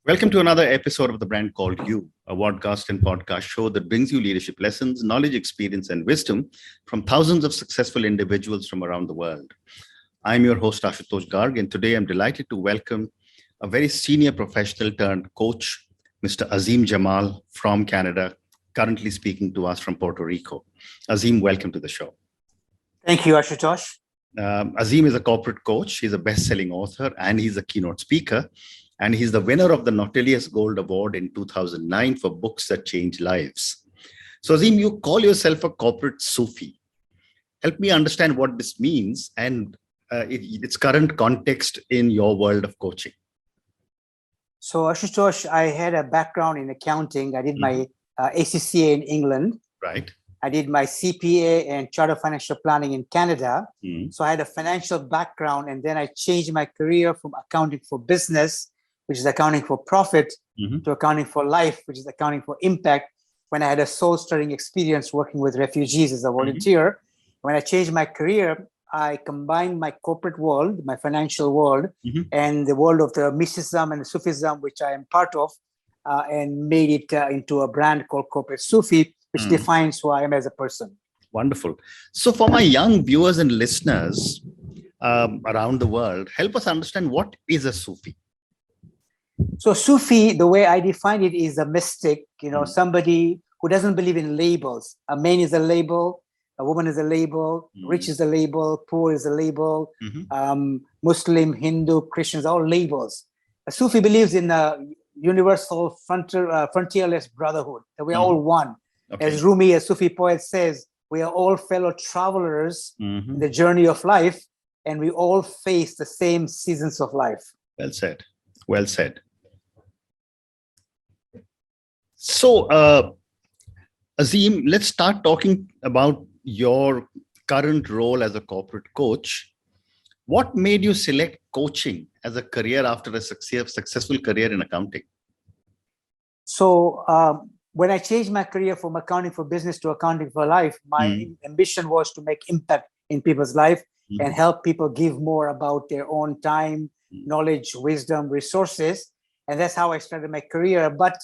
Welcome to another episode of the brand called You, a podcast and podcast show that brings you leadership lessons, knowledge, experience, and wisdom from thousands of successful individuals from around the world. I'm your host, Ashutosh Garg, and today I'm delighted to welcome a very senior professional turned coach, Mr. Azim Jamal from Canada, currently speaking to us from Puerto Rico. Azim, welcome to the show. Thank you, Ashutosh. Azim is a corporate coach. He's a best-selling author and he's a keynote speaker. And he's the winner of the Nautilus Gold Award in 2009 for books that change lives. So Azim, you call yourself a corporate Sufi. Help me understand what this means and its current context in your world of coaching. So Ashutosh, I had a background in accounting. I did my ACCA in England. Right. I did my CPA and Chartered Financial Planning in Canada. So I had a financial background, and then I changed my career from accounting for business, which is accounting for profit, to accounting for life, which is accounting for impact, when I had a soul-stirring experience working with refugees as a volunteer. When I changed my career, I combined my corporate world, my financial world, and the world of the mysticism and the Sufism, which I am part of, and made it into a brand called Corporate Sufi, which defines who I am as a person. Wonderful. So for my young viewers and listeners around the world, help us understand, what is a Sufi? So Sufi, the way I define it, is a mystic, somebody who doesn't believe in labels. A man is a label, a woman is a label, rich is a label, poor is a label, Muslim, Hindu, Christians, all labels. A Sufi believes in a universal frontierless brotherhood, that we are all one. Okay. As Rumi, a Sufi poet, says, we are all fellow travelers in the journey of life, and we all face the same seasons of life. Well said. Well said. So, Azim, let's start talking about your current role as a corporate coach. What made you select coaching as a career after a successful career in accounting? So, when I changed my career from accounting for business to accounting for life, my ambition was to make impact in people's life and help people give more about their own time, knowledge, wisdom, resources. And that's how I started my career. But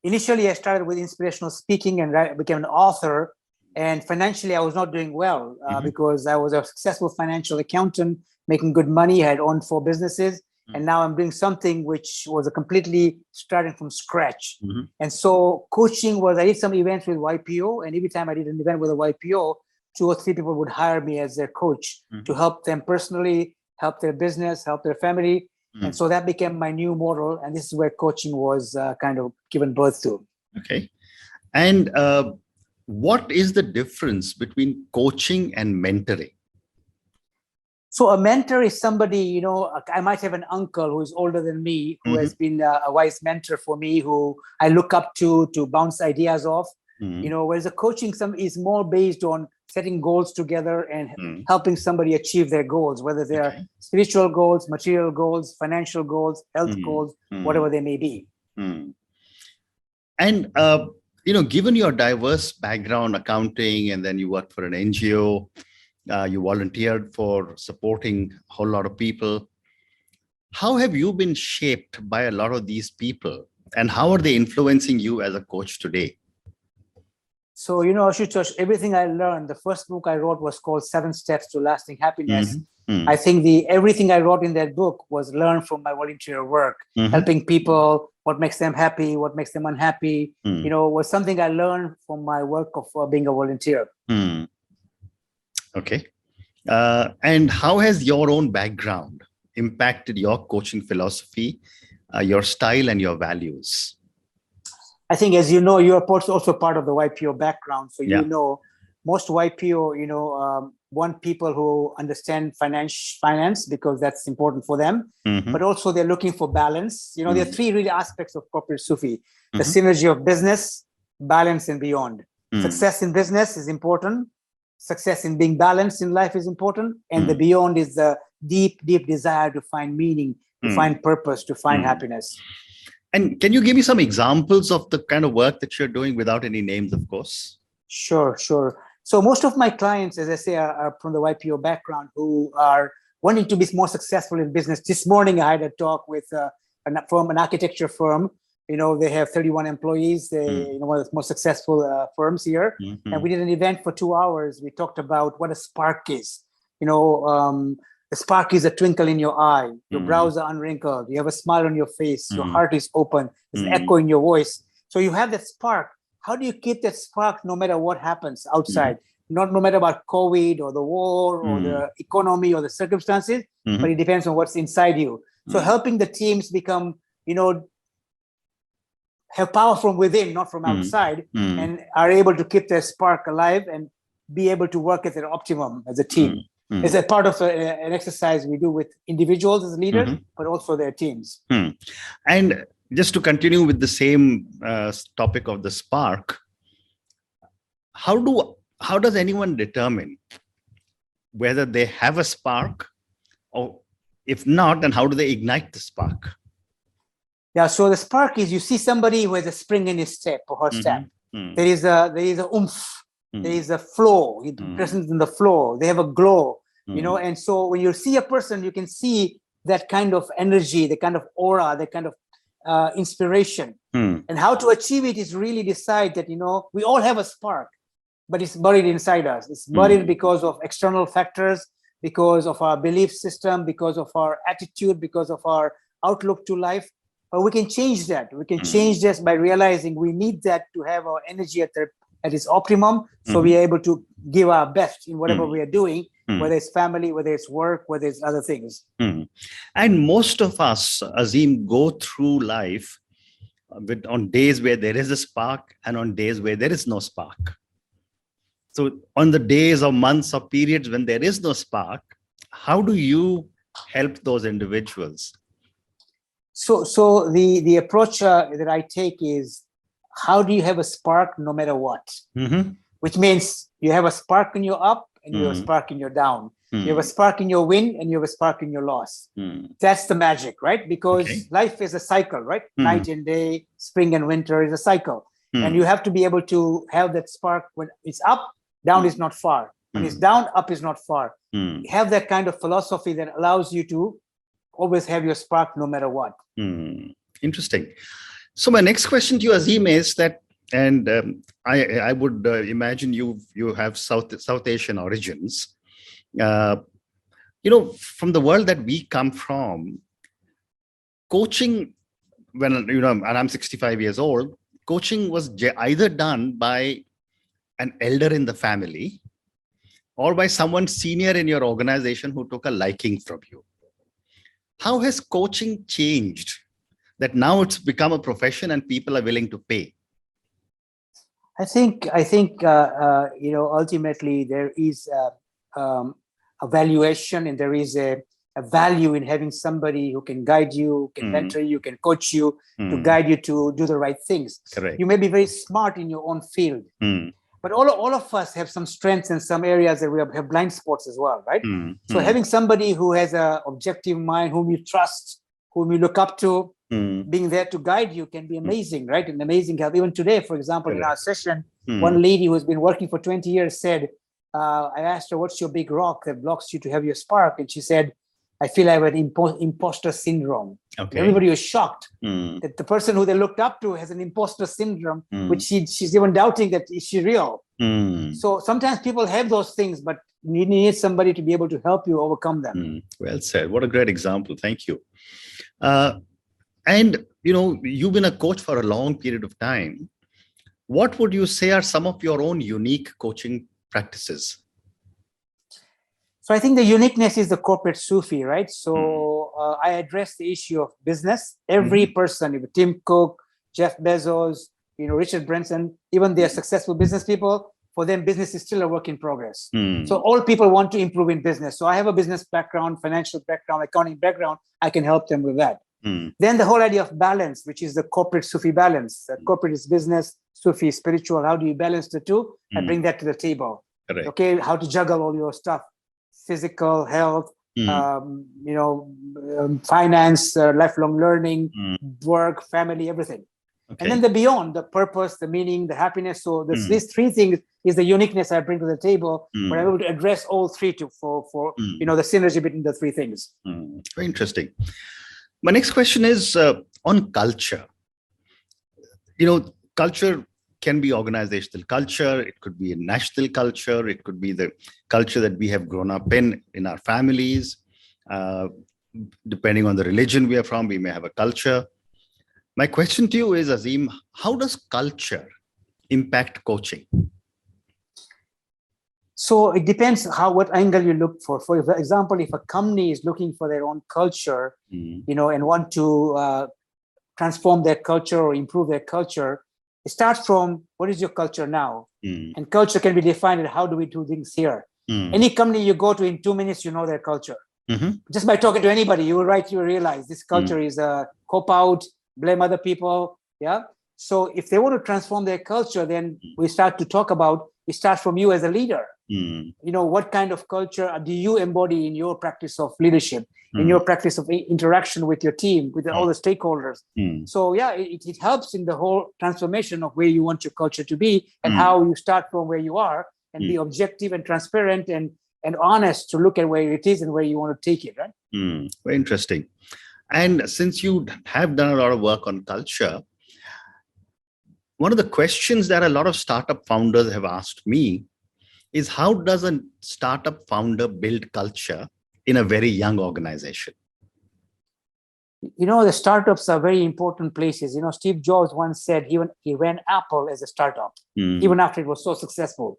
initially, I started with inspirational speaking and became an author. And financially, I was not doing well because I was a successful financial accountant, making good money. I had owned 4 businesses. And now I'm doing something which was a completely starting from scratch. And so coaching was, I did some events with YPO. And every time I did an event with a YPO, 2 or 3 people would hire me as their coach to help them personally, help their business, help their family. And so that became my new model. And this is where coaching was kind of given birth to. Okay. And what is the difference between coaching and mentoring? So a mentor is somebody, I might have an uncle who is older than me, who has been a wise mentor for me, who I look up to bounce ideas off. Whereas the coaching is more based on setting goals together and helping somebody achieve their goals, whether they're spiritual goals, material goals, financial goals, health goals, whatever they may be. And, given your diverse background, accounting, and then you worked for an NGO, you volunteered for supporting a whole lot of people. How have you been shaped by a lot of these people, and how are they influencing you as a coach today? So, Ashutosh, everything I learned, the first book I wrote was called 7 Steps to Lasting Happiness. I think everything I wrote in that book was learned from my volunteer work, helping people, what makes them happy, what makes them unhappy, was something I learned from my work of being a volunteer. Okay. And how has your own background impacted your coaching philosophy, your style, and your values? I think, as you know, you're also part of the YPO background. So, most YPO, want people who understand finance because that's important for them. But also they're looking for balance. There are 3 really aspects of corporate Sufi. The synergy of business, balance, and beyond. Success in business is important. Success in being balanced in life is important. And the beyond is the deep, deep desire to find meaning, to find purpose, to find happiness. And can you give me some examples of the kind of work that you're doing, without any names, of course? Sure. So most of my clients, as I say, are from the YPO background, who are wanting to be more successful in business. This morning, I had a talk with an architecture firm. They have 31 employees. They, one of the most successful firms here. And we did an event for 2 hours. We talked about what a spark is. The spark is a twinkle in your eye. Your brows are unwrinkled. You have a smile on your face. Your heart is open. There's an echo in your voice. So you have that spark. How do you keep that spark no matter what happens outside? No matter about COVID or the war or the economy or the circumstances, but it depends on what's inside you. So helping the teams become, have power from within, not from outside, and are able to keep their spark alive and be able to work at their optimum as a team. It's a part of an exercise we do with individuals as leaders, but also their teams. And just to continue with the same topic of the spark, how does anyone determine whether they have a spark, or if not, then how do they ignite the spark? Yeah, so the spark is, you see somebody who has a spring in his step or her step. There is a oomph. There is a flow, presence in the flow. They have a glow, and so when you see a person, you can see that kind of energy, the kind of aura, the kind of inspiration. And how to achieve it is really decide that, we all have a spark, but it's buried inside us. It's buried because of external factors, because of our belief system, because of our attitude, because of our outlook to life. But we can change that. We can change this by realizing we need that to have our energy at its optimum, so we are able to give our best in whatever we are doing, whether it's family, whether it's work, whether it's other things. And most of us, Azim, go through life on days where there is a spark and on days where there is no spark. So on the days or months or periods when there is no spark, how do you help those individuals? So the approach that I take is, how do you have a spark no matter what? Which means you have a spark in your up and you have a spark in your down. You have a spark in your win and you have a spark in your loss. That's the magic, right? Because life is a cycle, right? Night and day, spring and winter is a cycle. And you have to be able to have that spark when it's up, down is not far. When it's down, up is not far. Have that kind of philosophy that allows you to always have your spark no matter what. Interesting. So my next question to you, Azim, is that, and I would imagine you have South Asian origins. From the world that we come from, coaching, and I'm 65 years old, coaching was either done by an elder in the family or by someone senior in your organization who took a liking from you. How has coaching changed that now it's become a profession and people are willing to pay? I think ultimately there is a valuation, and there is a value in having somebody who can guide you, can mentor you, can coach you, to guide you to do the right things. Correct. You may be very smart in your own field, but all of us have some strengths in some areas that we have blind spots as well, right? So having somebody who has an objective mind, whom you trust, whom you look up to, being there to guide you can be amazing, right? And amazing help. Even today, for example, in our session, one lady who's been working for 20 years said, I asked her, what's your big rock that blocks you to have your spark? And she said, I feel I have an imposter syndrome. Okay. Everybody was shocked that the person who they looked up to has an imposter syndrome, which she's even doubting that is she real. So sometimes people have those things, but you need somebody to be able to help you overcome them. Well said. What a great example. Thank you. And you've been a coach for a long period of time. What would you say are some of your own unique coaching practices? So I think the uniqueness is the corporate Sufi, right? So I address the issue of business. Every person, Tim Cook, Jeff Bezos, Richard Branson, even they are successful business people. For them, business is still a work in progress. So all people want to improve in business. So I have a business background, financial background, accounting background. I can help them with that. Then the whole idea of balance, which is the corporate Sufi balance. Corporate is business, Sufi is spiritual. How do you balance the two? I bring that to the table. Correct. Okay, how to juggle all your stuff. Physical health, finance, lifelong learning, work, family, everything. Okay. And then the beyond, the purpose, the meaning, the happiness. So these three things is the uniqueness I bring to the table, but I'm able to address all three for the synergy between the three things. Very interesting. My next question is on culture. Culture can be organizational culture. It could be a national culture. It could be the culture that we have grown up in our families. Depending on the religion we are from, we may have a culture. My question to you is, Azim, how does culture impact coaching? So it depends what angle you look for. For example, if a company is looking for their own culture, and want to transform their culture or improve their culture, it starts from what is your culture now? And culture can be defined as how do we do things here? Any company you go to, in 2 minutes, you know their culture. Just by talking to anybody, you will realize this culture is a cop out, blame other people. Yeah. So if they want to transform their culture, then we start to talk about, it starts from you as a leader. What kind of culture do you embody in your practice of leadership, in your practice of interaction with your team, with all the stakeholders? So yeah, it helps in the whole transformation of where you want your culture to be and how you start from where you are and be objective and transparent and honest to look at where it is and where you want to take it, right? Very interesting. And since you have done a lot of work on culture, one of the questions that a lot of startup founders have asked me is, how does a startup founder build culture in a very young organization? The startups are very important places. Steve Jobs once said he ran Apple as a startup, even after it was so successful.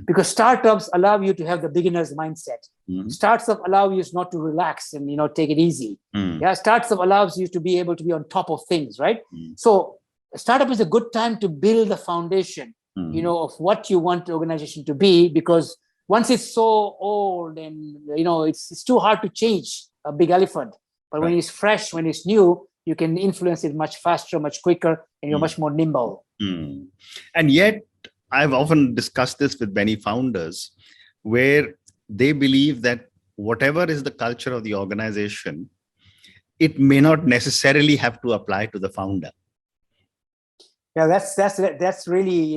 Because startups allow you to have the beginner's mindset. Startups allow you not to relax and take it easy. Yeah, startups allows you to be able to be on top of things, right? So a startup is a good time to build a foundation, of what you want the organization to be, because once it's so old and it's too hard to change a big elephant. But when it's fresh, when it's new, you can influence it much faster, much quicker, and you're much more nimble. And yet, I've often discussed this with many founders, where they believe that whatever is the culture of the organization, it may not necessarily have to apply to the founder. Yeah, that's really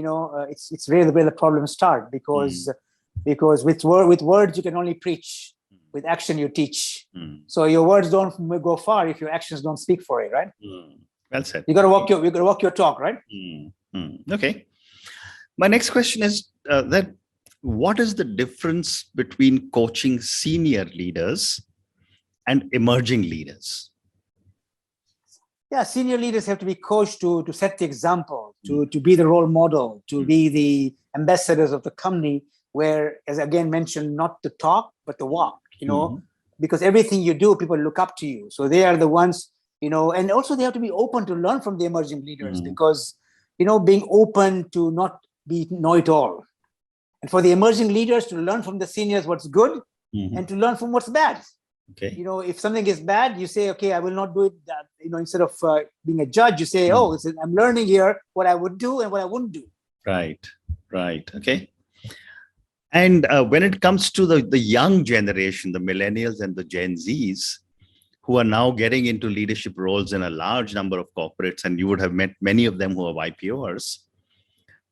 it's really where the problems start, because with words you can only preach, with action you teach. So your words don't go far if your actions don't speak for it, right? Well said. You got to walk your talk, right? Okay. My next question is that what is the difference between coaching senior leaders and emerging leaders? Yeah, senior leaders have to be coached to set the example, to be the role model, to be the ambassadors of the company, where, as again mentioned, not the talk, but the walk, because everything you do, people look up to you. So they are the ones, and also they have to be open to learn from the emerging leaders, because, being open to not be know-it-all. And for the emerging leaders to learn from the seniors what's good and to learn from what's bad. Okay. If something is bad, you say, okay, I will not do it. Instead of being a judge, you say, oh, I'm learning here what I would do and what I wouldn't do. Right. Okay. And when it comes to the young generation, the millennials and the Gen Zs, who are now getting into leadership roles in a large number of corporates, and you would have met many of them who are YPOers,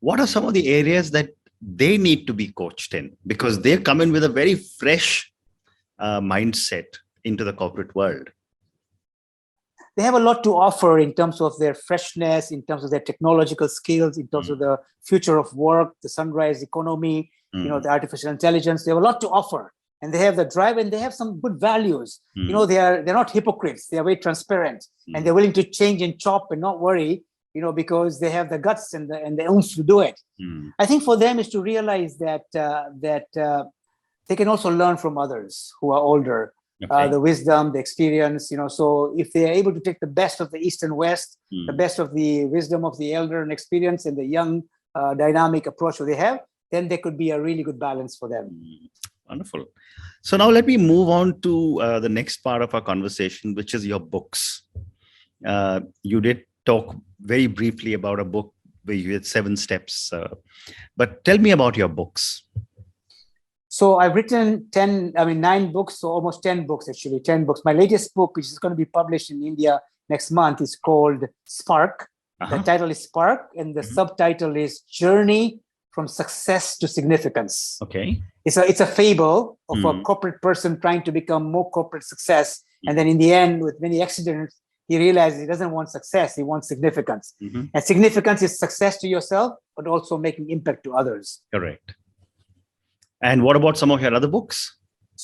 what are some of the areas that they need to be coached in? Because they come in with a very fresh mindset into the corporate world. They have a lot to offer in terms of their freshness, in terms of their technological skills, in terms of the future of work, the sunrise economy, the artificial intelligence. They have a lot to offer, and they have the drive, and they have some good values. They're not hypocrites. They are very transparent, and they're willing to change and chop and not worry, because they have the guts and the oomph to do it. I think for them is to realize that they can also learn from others who are older, the wisdom, the experience, so if they are able to take the best of the East and West, the best of the wisdom of the elder and experience and the young dynamic approach that they have, then there could be a really good balance for them. Wonderful. So now let me move on to the next part of our conversation, which is your books. You did talk very briefly about a book where you had 7 steps, but tell me about your books. So I've written 9 books, so almost 10 books, actually, 10 books. My latest book, which is going to be published in India next month, is called Spark. The title is Spark, and the subtitle is Journey from Success to Significance. Okay. It's a fable of a corporate person trying to become more corporate success. And then in the end, with many accidents, he realized he doesn't want success, he wants significance. Mhm. And significance is success to yourself, but also making impact to others. Correct. And what about some of your other books?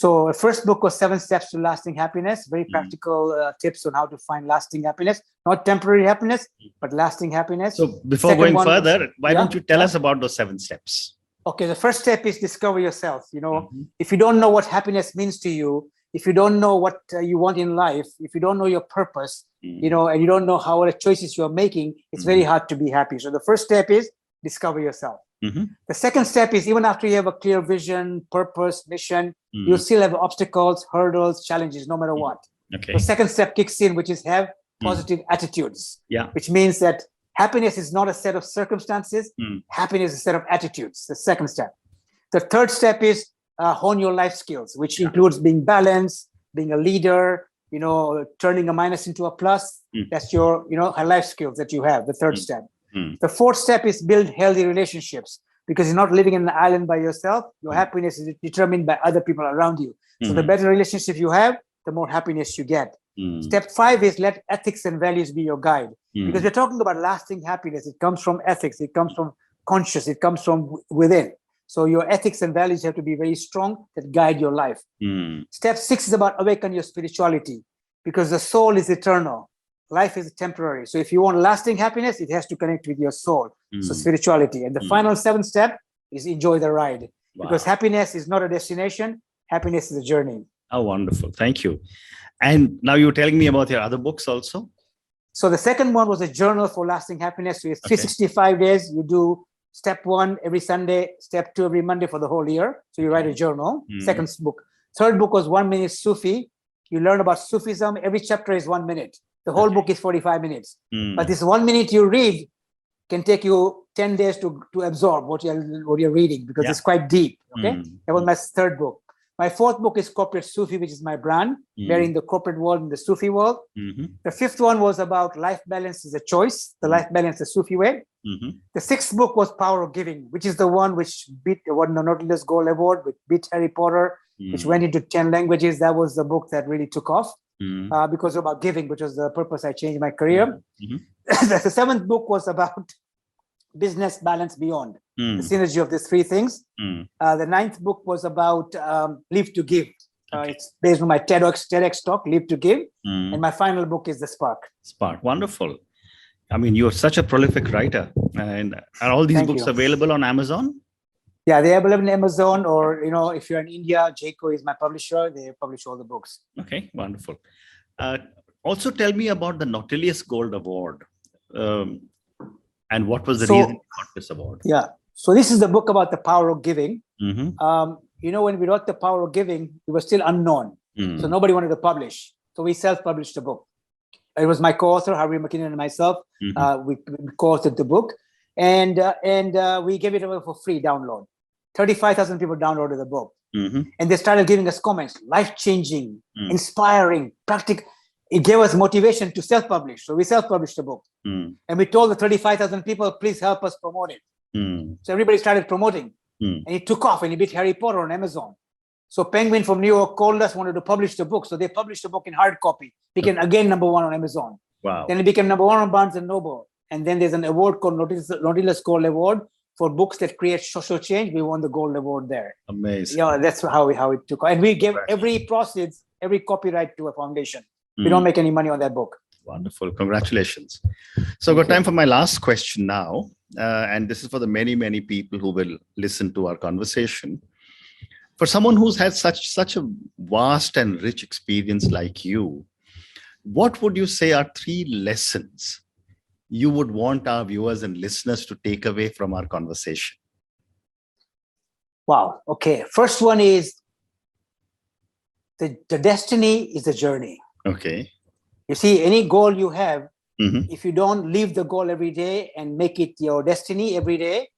So the first book was 7 Steps to Lasting Happiness, very practical tips on how to find lasting happiness, not temporary happiness, but lasting happiness. So before Second going one was- further, why don't you tell yeah. us about those 7 steps? Okay, the first step is discover yourself. Mhm. If you don't know what happiness means to you, if you don't know what you want in life, if you don't know your purpose, and you don't know how the choices you're making, it's very hard to be happy. So the first step is discover yourself. Mhm. The second step is even after you have a clear vision, purpose, mission, you'll still have obstacles, hurdles, challenges, no matter what. Okay. The second step kicks in, which is have positive attitudes, Yeah. which means that happiness is not a set of circumstances. Happiness is a set of attitudes. The second step. The third step is hone your life skills, which includes being balanced, being a leader, turning a minus into a plus. That's your, life skills that you have. The third step. The fourth step is build healthy relationships, because you're not living in an island by yourself. Your happiness is determined by other people around you. So the better relationship you have, the more happiness you get. Step 5 is let ethics and values be your guide, because we're talking about lasting happiness. It comes from ethics. It comes from conscious. It comes from within. So your ethics and values have to be very strong that guide your life. Step 6 is about awaken your spirituality, because the soul is eternal. Life is temporary. So if you want lasting happiness, it has to connect with your soul. So spirituality. And the final 7th step is enjoy the ride, because happiness is not a destination. Happiness is a journey. Oh, wonderful. Thank you. And now you're telling me about your other books also? So the second one was a journal for lasting happiness. So it's 365 days. You do step 1 every Sunday, step 2 every Monday for the whole year. So you write a journal. Second book. Third book was 1 minute Sufi. You learn about Sufism. Every chapter is 1 minute. The whole book is 45 minutes. But this 1 minute you read can take you 10 days to absorb what you're reading, because it's quite deep. Okay. That was my third book. My fourth book is Corporate Sufi, which is my brand, marrying the corporate world and the Sufi world. The fifth one was about life balance is a choice, the life balance the Sufi way. The sixth book was Power of Giving, which is the one which won the Nautilus Gold Award, which beat Harry Potter, which went into 10 languages. That was the book that really took off because about giving, which was the purpose I changed my career. The seventh book was about business balance beyond, the synergy of these 3 things. The ninth book was about Live to Give. It's based on my TEDx talk, Live to Give. And my final book is The Spark. Spark. Wonderful. I mean, you're such a prolific writer. And are all these books available on Amazon? Yeah, they're available on Amazon, or, if you're in India, Jayco is my publisher. They publish all the books. Okay, wonderful. Also tell me about the Nautilus Gold Award. And what was the reason you got this award? Yeah. So this is the book about the power of giving. When we wrote The Power of Giving, it was still unknown. So nobody wanted to publish. So we self-published the book. It was my co-author, Harvey McKinnon, and myself. We co-authored the book. And we gave it away for free download. 35,000 people downloaded the book. And they started giving us comments, life-changing, inspiring, practical. It gave us motivation to self-publish. So we self-published the book. And we told the 35,000 people, please help us promote it. So everybody started promoting. And it took off, and it beat Harry Potter on Amazon. So Penguin from New York called us, wanted to publish the book. So they published the book in hard copy. Became again #1 on Amazon. Wow. Then it became #1 on Barnes and Noble. And then there's an award called Nautilus Gold Award for books that create social change. We won the Gold Award there. Amazing. That's how it took off. And we gave every proceeds, every copyright to a foundation. We don't make any money on that book. Wonderful. Congratulations. So I've got time for my last question now. And this is for the many, many people who will listen to our conversation. For someone who's had such a vast and rich experience like you, what would you say are 3 lessons you would want our viewers and listeners to take away from our conversation? Wow. Okay. First one is the destiny is the journey. Okay. You see, any goal you have, if you don't leave the goal every day and make it your destiny every day,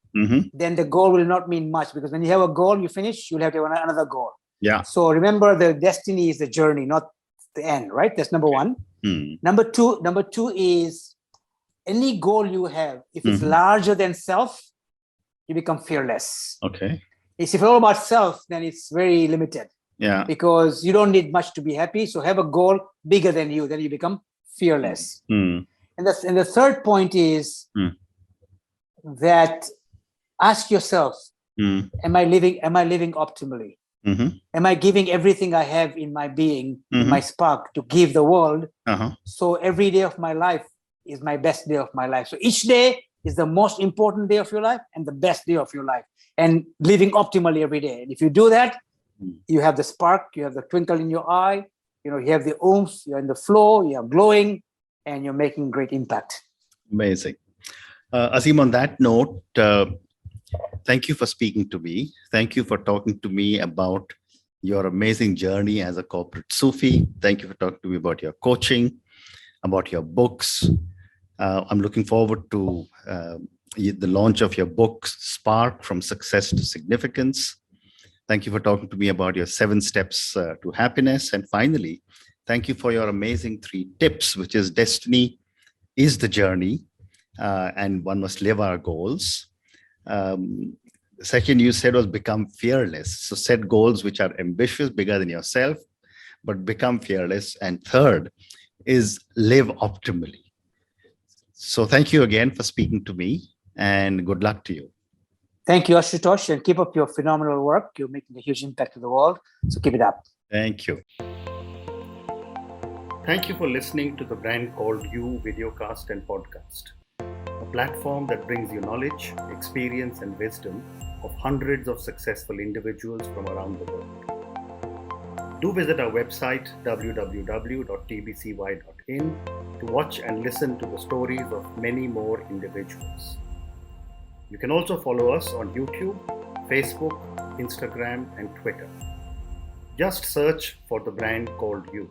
then the goal will not mean much, because when you have a goal, you finish, you'll have to have another goal. Yeah. So remember, the destiny is the journey, not the end, right? That's #1. Number two is any goal you have, if it's larger than self, you become fearless. Okay. If it's all about self, then it's very limited. Yeah. Because you don't need much to be happy. So have a goal bigger than you, then you become fearless. Mm. And the third point is that ask yourself, am I living optimally? Mm-hmm. Am I giving everything I have in my being, in my spark, to give the world? So every day of my life is my best day of my life. So each day is the most important day of your life and the best day of your life, and living optimally every day. And if you do that, you have the spark, you have the twinkle in your eye, you have the oomph, you're in the flow, you're glowing, and you're making great impact. Amazing. Azim, on that note, thank you for speaking to me. Thank you for talking to me about your amazing journey as a corporate Sufi. Thank you for talking to me about your coaching, about your books. I'm looking forward to the launch of your book, Spark from Success to Significance. Thank you for talking to me about your 7 steps to happiness. And finally, thank you for your amazing 3 tips, which is destiny is the journey, and one must live our goals. Second, you said was become fearless. So set goals which are ambitious, bigger than yourself, but become fearless. And third is live optimally. So thank you again for speaking to me, and good luck to you. Thank you, Ashutosh, and keep up your phenomenal work. You're making a huge impact to the world. So keep it up. Thank you. Thank you for listening to the Brand Called You videocast and podcast, a platform that brings you knowledge, experience, and wisdom of hundreds of successful individuals from around the world. Do visit our website www.tbcy.in to watch and listen to the stories of many more individuals. You can also follow us on YouTube, Facebook, Instagram, and Twitter. Just search for the Brand Called You.